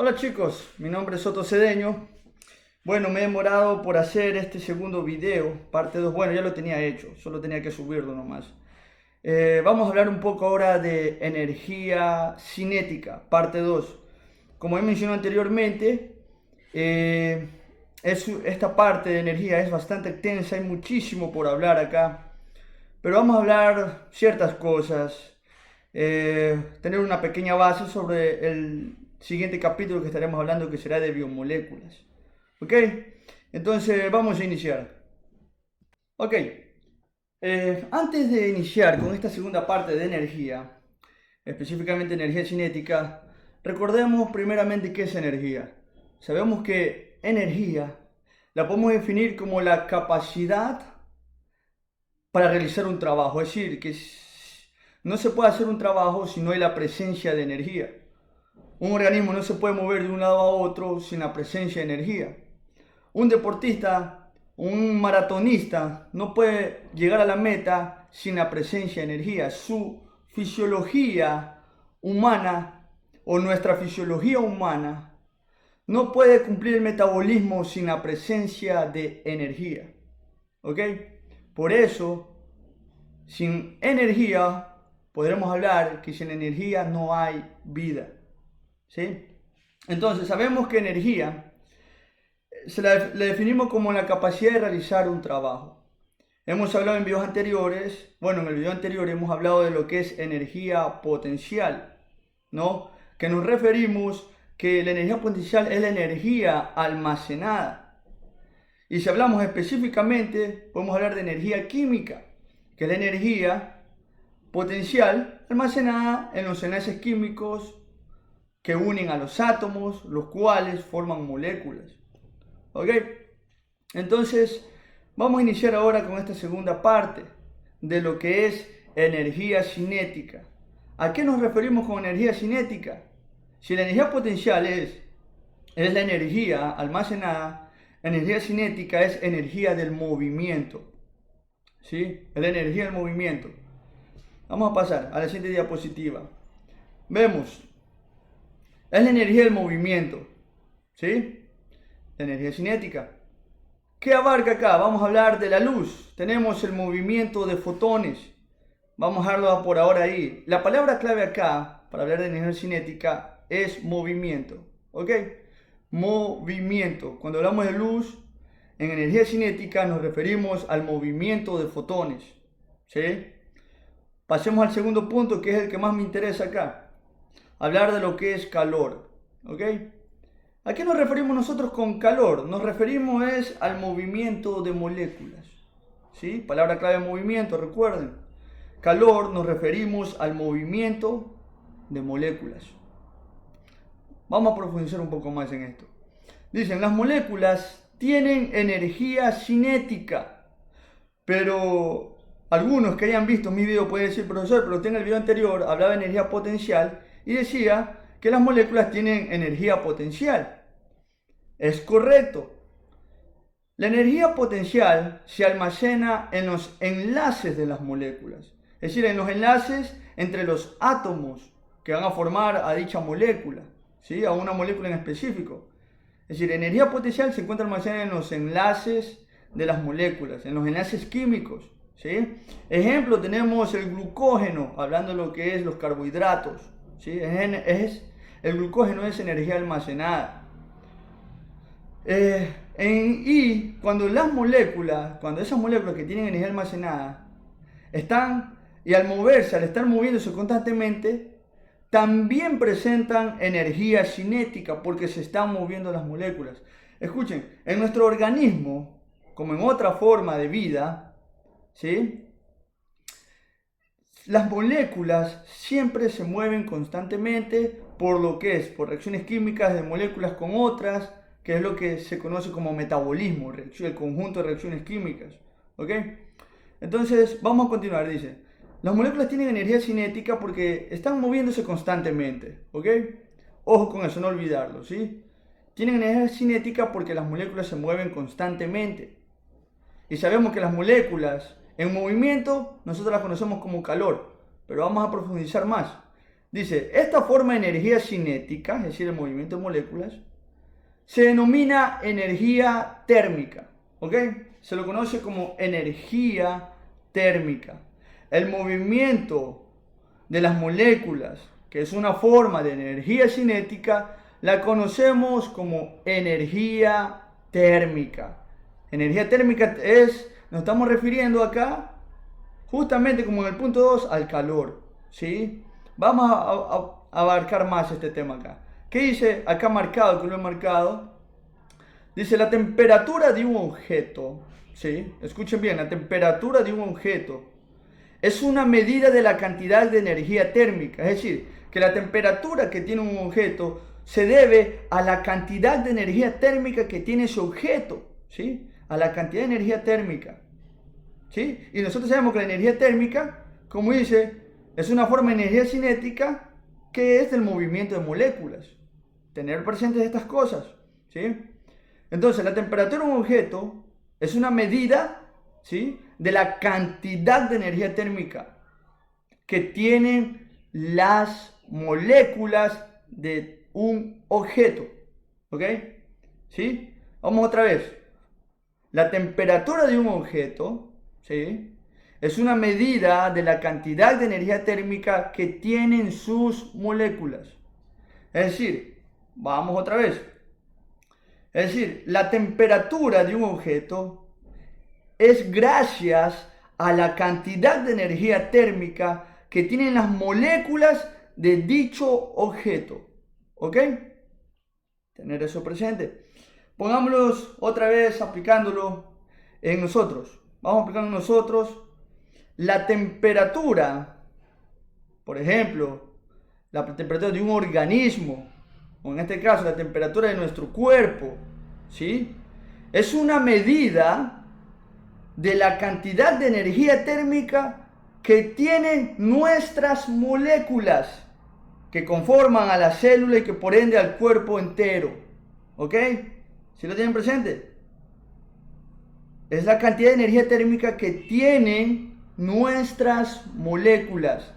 Hola chicos, mi nombre es Soto Cedeño. Bueno, me he demorado por hacer este segundo video, parte 2. Bueno, ya lo tenía hecho, solo tenía que subirlo nomás. Vamos a hablar un poco ahora de energía cinética, parte 2. Como he mencionado anteriormente, eh, esta parte de energía es bastante extensa, hay muchísimo por hablar acá. Pero vamos a hablar ciertas cosas, tener una pequeña base sobre el siguiente capítulo que estaremos hablando, que será de biomoléculas. ¿Ok? Entonces vamos a iniciar. Ok, antes de iniciar con esta segunda parte de energía, específicamente energía cinética, recordemos primeramente qué es energía. Sabemos que energía la podemos definir como la capacidad para realizar un trabajo. Es decir, que no se puede hacer un trabajo si no hay la presencia de energía. Un organismo no se puede mover de un lado a otro sin la presencia de energía. Un deportista, un maratonista, no puede llegar a la meta sin la presencia de energía. Su fisiología humana o nuestra fisiología humana no puede cumplir el metabolismo sin la presencia de energía. ¿Ok? Por eso, sin energía, podremos hablar que sin energía no hay vida. ¿Sí? Entonces, sabemos que energía la definimos como la capacidad de realizar un trabajo. Hemos hablado en videos anteriores, bueno, en el video anterior hemos hablado de lo que es energía potencial, ¿no? Que nos referimos que la energía potencial es la energía almacenada. Y si hablamos específicamente, podemos hablar de energía química, que es la energía potencial almacenada en los enlaces químicos que unen a los átomos, los cuales forman moléculas. ¿Ok? Entonces, vamos a iniciar ahora con esta segunda parte de lo que es energía cinética. ¿A qué nos referimos con energía cinética? Si la energía potencial es la energía almacenada, energía cinética es energía del movimiento. ¿Sí? Es la energía del movimiento. Vamos a pasar a la siguiente diapositiva. Vemos, es la energía del movimiento. ¿Sí? La energía cinética. ¿Qué abarca acá? Vamos a hablar de la luz. Tenemos el movimiento de fotones. Vamos a dejarlo por ahora ahí. La palabra clave acá, para hablar de energía cinética, es movimiento. ¿Ok? Movimiento. Cuando hablamos de luz, en energía cinética nos referimos al movimiento de fotones. ¿Sí? Pasemos al segundo punto, que es el que más me interesa acá. Hablar de lo que es calor. ¿Ok? ¿A qué nos referimos nosotros con calor? Nos referimos al movimiento de moléculas. ¿Sí? Palabra clave movimiento, recuerden. Calor nos referimos al movimiento de moléculas. Vamos a profundizar un poco más en esto. Dicen, las moléculas tienen energía cinética, pero algunos que hayan visto mi video pueden decir, profesor, pero usted en el video anterior hablaba de energía potencial y decía que las moléculas tienen energía potencial. Es correcto. La energía potencial se almacena en los enlaces de las moléculas, es decir, en los enlaces entre los átomos que van a formar a dicha molécula, ¿sí? A una molécula en específico. Es decir, energía potencial se encuentra almacenada en los enlaces de las moléculas, en los enlaces químicos, ¿sí? Ejemplo, tenemos el glucógeno, hablando de lo que es los carbohidratos, ¿sí? El glucógeno es energía almacenada. Y cuando esas moléculas que tienen energía almacenada están, y al moverse, al estar moviéndose constantemente, también presentan energía cinética porque se están moviendo las moléculas. Escuchen, en nuestro organismo, como en otra forma de vida, ¿sí? Las moléculas siempre se mueven constantemente por reacciones químicas de moléculas con otras, que es lo que se conoce como metabolismo, el conjunto de reacciones químicas. ¿Ok? Entonces, vamos a continuar, dice. Las moléculas tienen energía cinética porque están moviéndose constantemente. ¿Ok? Ojo con eso, no olvidarlo, ¿sí? Tienen energía cinética porque las moléculas se mueven constantemente. Y sabemos que las moléculas en movimiento nosotros las conocemos como calor, pero vamos a profundizar más. Dice, esta forma de energía cinética, es decir, el movimiento de moléculas, se denomina energía térmica, ¿ok? Se lo conoce como energía térmica. El movimiento de las moléculas, que es una forma de energía cinética, la conocemos como energía térmica. Energía térmica nos estamos refiriendo acá, justamente como en el punto 2, al calor, ¿sí? Vamos a abarcar más este tema acá. ¿Qué dice acá marcado, que lo he marcado? Dice la temperatura de un objeto, ¿sí? Escuchen bien, la temperatura de un objeto es una medida de la cantidad de energía térmica. Es decir, que la temperatura que tiene un objeto se debe a la cantidad de energía térmica que tiene ese objeto, ¿sí? A la cantidad de energía térmica, ¿sí? Y nosotros sabemos que la energía térmica, como dice, es una forma de energía cinética que es del movimiento de moléculas. Tener presentes estas cosas, ¿sí? Entonces, la temperatura de un objeto es una medida, ¿sí?, de la cantidad de energía térmica que tienen las moléculas de un objeto, ¿ok? ¿Sí? Vamos otra vez. La temperatura de un objeto, ¿sí?, es una medida de la cantidad de energía térmica que tienen sus moléculas. Es decir, vamos otra vez. Es decir, la temperatura de un objeto es gracias a la cantidad de energía térmica que tienen las moléculas de dicho objeto. ¿Ok? Tener eso presente. Pongámoslo otra vez aplicándolo en nosotros. Vamos a aplicar en nosotros la temperatura, por ejemplo, la temperatura de un organismo, o en este caso la temperatura de nuestro cuerpo, ¿sí? Es una medida de la cantidad de energía térmica que tienen nuestras moléculas que conforman a la célula y que por ende al cuerpo entero. ¿Ok? ¿Sí lo tienen presente? Es la cantidad de energía térmica que tienen nuestras moléculas.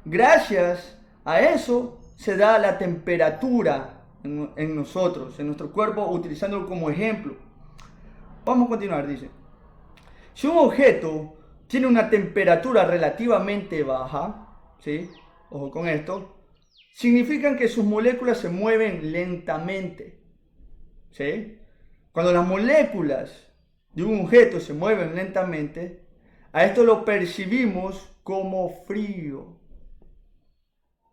Gracias a eso se da la temperatura en nosotros, en nuestro cuerpo, utilizándolo como ejemplo. Vamos a continuar, dice. Si un objeto tiene una temperatura relativamente baja, ¿sí? Ojo con esto, significan que sus moléculas se mueven lentamente, ¿sí? Cuando las moléculas de un objeto se mueven lentamente, a esto lo percibimos como frío,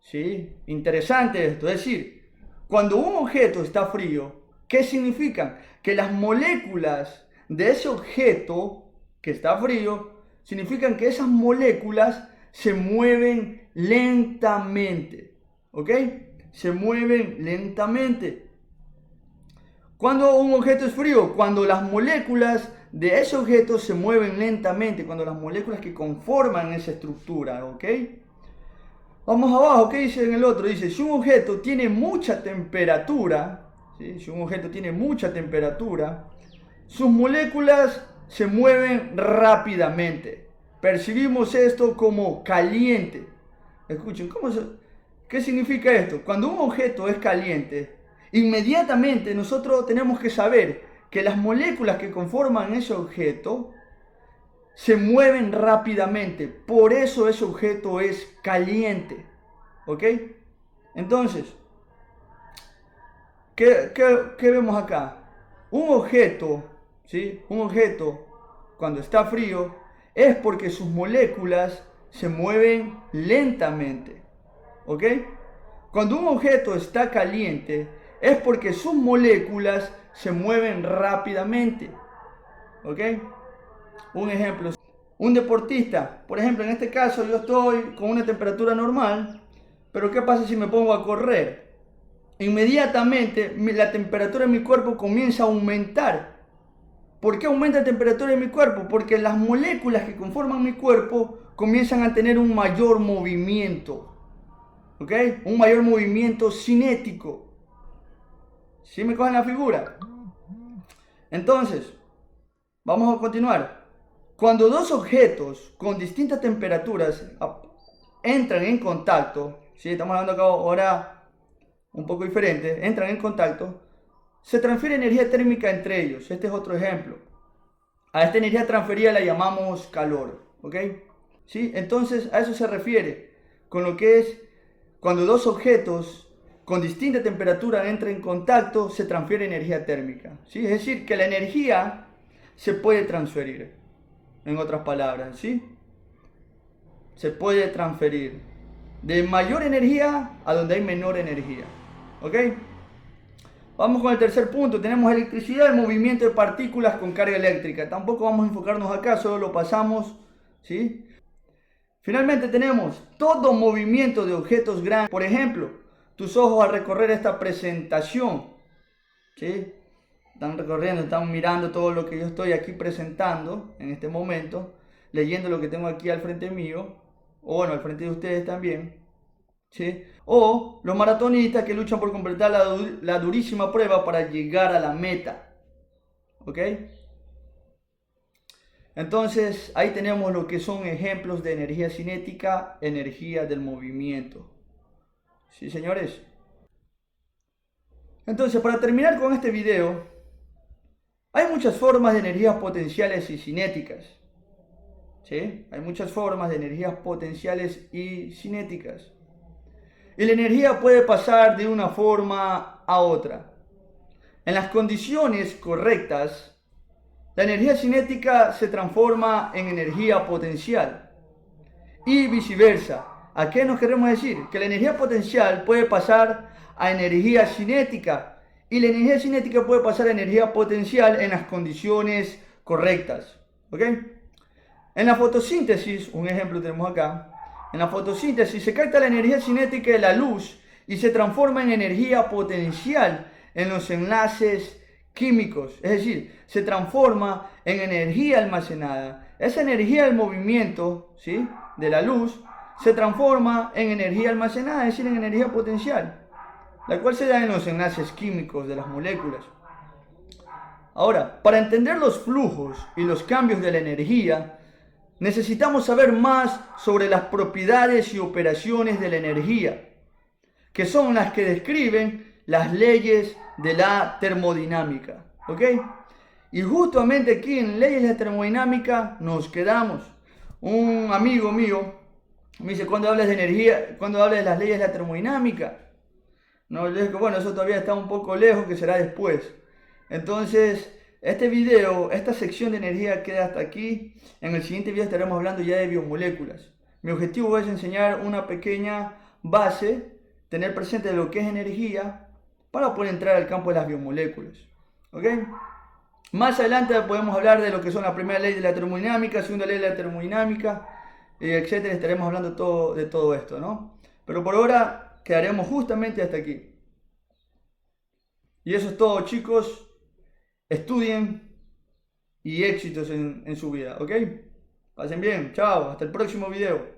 ¿sí? Interesante esto, es decir, cuando un objeto está frío, ¿qué significa? Que las moléculas de ese objeto que está frío, significan que esas moléculas se mueven lentamente, ¿ok? Se mueven lentamente. ¿Cuándo un objeto es frío? Cuando las moléculas de ese objeto se mueven lentamente, cuando las moléculas que conforman esa estructura, ¿ok? Vamos abajo, ¿qué dice en el otro? Dice, si un objeto tiene mucha temperatura, ¿sí? Si un objeto tiene mucha temperatura, sus moléculas se mueven rápidamente. Percibimos esto como caliente. Escuchen, ¿qué significa esto? Cuando un objeto es caliente, inmediatamente nosotros tenemos que saber que las moléculas que conforman ese objeto se mueven rápidamente. Por eso ese objeto es caliente. ¿Ok? Entonces, ¿qué vemos acá? Un objeto, ¿sí? Un objeto, cuando está frío, es porque sus moléculas se mueven lentamente. ¿Ok? Cuando un objeto está caliente, es porque sus moléculas se mueven rápidamente. ¿Ok? Un ejemplo. Un deportista, por ejemplo, en este caso yo estoy con una temperatura normal, pero ¿qué pasa si me pongo a correr? Inmediatamente la temperatura de mi cuerpo comienza a aumentar. ¿Por qué aumenta la temperatura de mi cuerpo? Porque las moléculas que conforman mi cuerpo comienzan a tener un mayor movimiento. ¿Ok? Un mayor movimiento cinético. ¿Sí me cogen la figura? Entonces, vamos a continuar. Cuando dos objetos con distintas temperaturas entran en contacto, ¿sí? Estamos hablando acá ahora un poco diferente, entran en contacto, se transfiere energía térmica entre ellos. Este es otro ejemplo. A esta energía transferida la llamamos calor, ¿ok? ¿Sí? Entonces a eso se refiere con lo que es cuando dos objetos con distinta temperatura entran en contacto, se transfiere energía térmica, ¿sí? Es decir, que la energía se puede transferir, en otras palabras, ¿sí? Se puede transferir de mayor energía a donde hay menor energía, ¿ok? Vamos con el tercer punto. Tenemos electricidad, el movimiento de partículas con carga eléctrica. Tampoco vamos a enfocarnos acá, solo lo pasamos, ¿sí? Finalmente tenemos todo movimiento de objetos grandes. Por ejemplo, tus ojos al recorrer esta presentación, ¿sí? Están recorriendo, están mirando todo lo que yo estoy aquí presentando en este momento, leyendo lo que tengo aquí al frente mío, o bueno, al frente de ustedes también, ¿sí? O los maratonistas que luchan por completar la durísima prueba para llegar a la meta, ¿ok? Entonces ahí tenemos lo que son ejemplos de energía cinética, energía del movimiento. ¿Sí, señores? Entonces, para terminar con este video, hay muchas formas de energías potenciales y cinéticas. ¿Sí? Hay muchas formas de energías potenciales y cinéticas. Y la energía puede pasar de una forma a otra. En las condiciones correctas, la energía cinética se transforma en energía potencial. Y viceversa. ¿A qué nos queremos decir? Que la energía potencial puede pasar a energía cinética. Y la energía cinética puede pasar a energía potencial en las condiciones correctas. ¿Ok? En la fotosíntesis, un ejemplo tenemos acá. En la fotosíntesis se capta la energía cinética de la luz y se transforma en energía potencial en los enlaces químicos. Es decir, se transforma en energía almacenada. Esa energía del movimiento, ¿sí?, de la luz se transforma en energía almacenada, es decir, en energía potencial, la cual se da en los enlaces químicos de las moléculas. Ahora, para entender los flujos y los cambios de la energía, necesitamos saber más sobre las propiedades y operaciones de la energía, que son las que describen las leyes de la termodinámica. ¿Ok? Y justamente aquí en leyes de la termodinámica nos quedamos. Un amigo mío me dice, ¿cuándo hablas de energía? ¿Cuándo hablas de las leyes de la termodinámica? No, le digo, bueno, eso todavía está un poco lejos, que será después. Entonces, este video, esta sección de energía queda hasta aquí. En el siguiente video estaremos hablando ya de biomoléculas. Mi objetivo es enseñar una pequeña base, tener presente lo que es energía, para poder entrar al campo de las biomoléculas. ¿Ok? Más adelante podemos hablar de lo que son la primera ley de la termodinámica, segunda ley de la termodinámica, etcétera. Estaremos hablando de todo esto, ¿no? Pero por ahora quedaremos justamente hasta aquí. Y eso es todo, chicos. Estudien y éxitos en su vida, ¿ok? Pasen bien, chao, hasta el próximo video.